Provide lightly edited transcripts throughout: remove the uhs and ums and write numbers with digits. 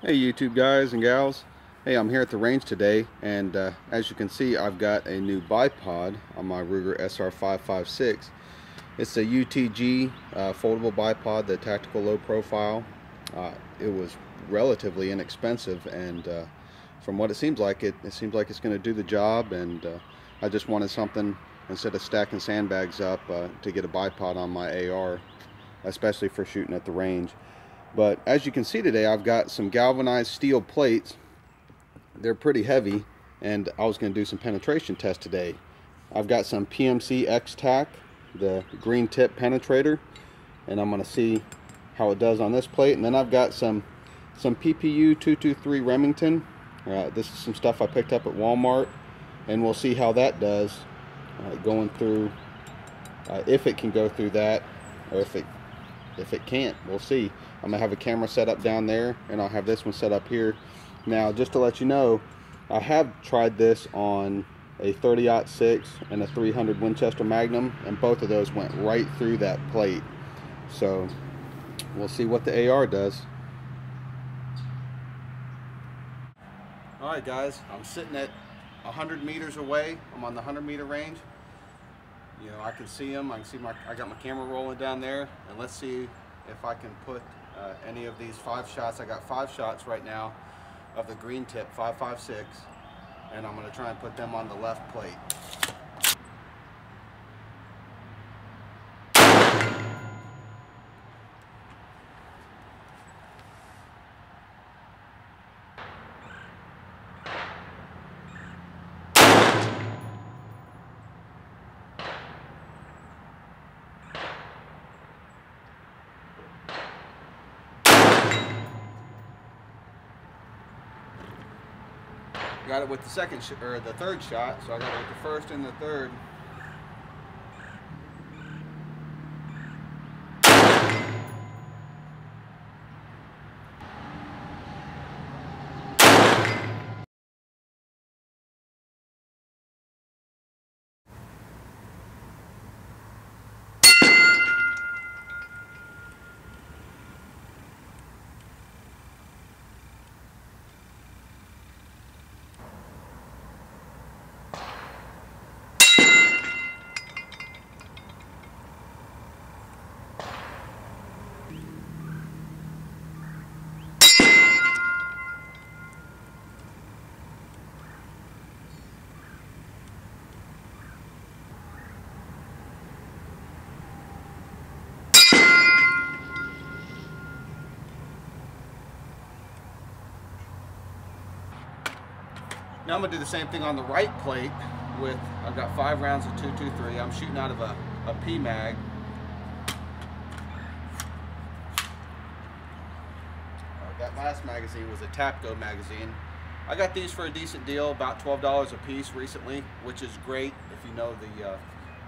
Hey YouTube guys and gals. Hey, I'm here at the range today, and as you can see, I've got a new bipod on my Ruger SR556. It's a UTG foldable bipod, the tactical low profile. It was relatively inexpensive, and from what it seems like, it seems like it's going to do the job. And I just wanted something, instead of stacking sandbags up, to get a bipod on my AR, especially for shooting at the range. But as you can see today, I've got some galvanized steel plates. They're pretty heavy, and I was going to do some penetration tests today. I've got some PMC X-Tac, the green tip penetrator, and I'm going to see how it does on this plate. And then I've got some PPU 223 Remington. This is some stuff I picked up at Walmart, and we'll see how that does going through, if it can go through that, or if it can't. We'll see. I'm gonna have a camera set up down there, and I'll have this one set up here. Now, just to let you know, I have tried this on a 30-06 and a 300 Winchester Magnum, and both of those went right through that plate. So we'll see what the AR does. All right, guys, I'm sitting at 100 meters away. I'm on the 100-meter range. You know, I can see them. I can see I got my camera rolling down there, and let's see if I can put any of these 5 shots. I got 5 shots right now of the green tip 5.56, and I'm going to try and put them on the left plate. Got it with the the third shot, so I got it with the first and the third. Now I'm going to do the same thing on the right plate with, I've got 5 rounds of 223. I'm shooting out of a P-mag. That last magazine was a Tapco magazine. I got these for a decent deal, about $12 a piece recently, which is great if you know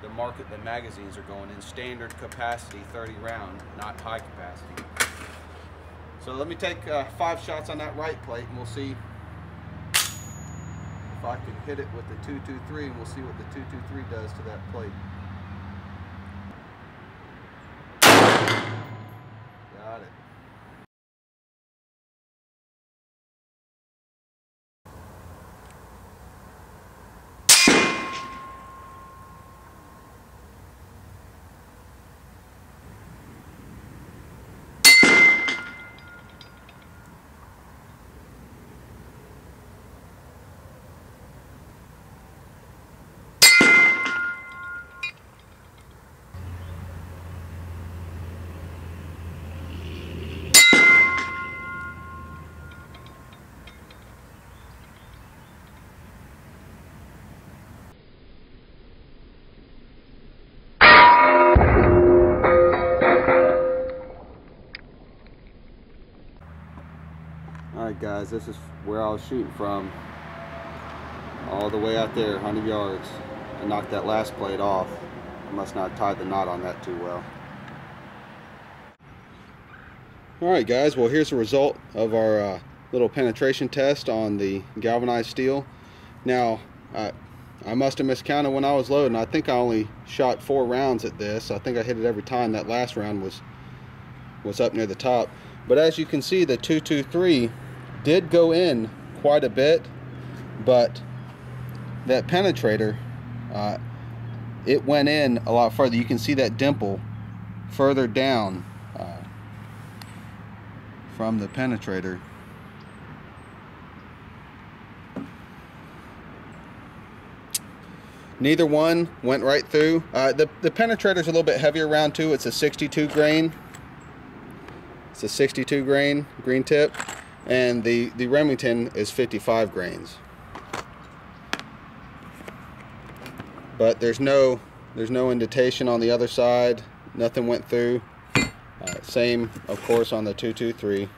the market that magazines are going in. Standard capacity 30 round, not high capacity. So let me take 5 shots on that right plate, and we'll see if I can hit it with the 223, and we'll see what the 223 does to that plate. Got it. Alright guys, this is where I was shooting from, all the way out there, 100 yards. I knocked that last plate off. I must not have tied the knot on that too well. Alright guys, well here's the result of our little penetration test on the galvanized steel. Now, I must have miscounted when I was loading. I think I only shot 4 rounds at this. I think I hit it every time. That last round was up near the top. But as you can see, the 223 did go in quite a bit, but that penetrator, it went in a lot further. You can see that dimple further down from the penetrator. Neither one went right through. The penetrator's a little bit heavier round too. It's a 62 grain. It's a 62 grain green tip, and the Remington is 55 grains. But there's no indentation on the other side. Nothing went through. Same, of course, on the 223.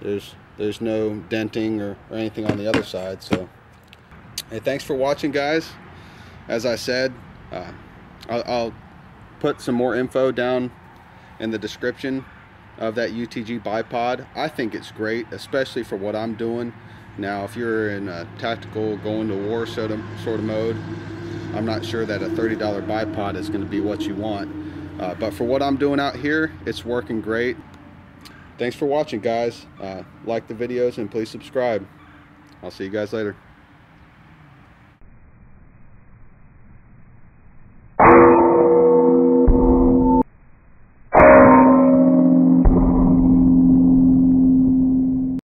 There's no denting or anything on the other side. So, hey, thanks for watching, guys. As I said, I'll put some more info down in the description of that UTG Bipod. I think it's great, especially for what I'm doing. Now, if you're in a tactical, going to war sort of mode, I'm not sure that a $30 bipod is going to be what you want. But for what I'm doing out here, it's working great. Thanks for watching, guys. Like the videos and please subscribe. I'll see you guys later.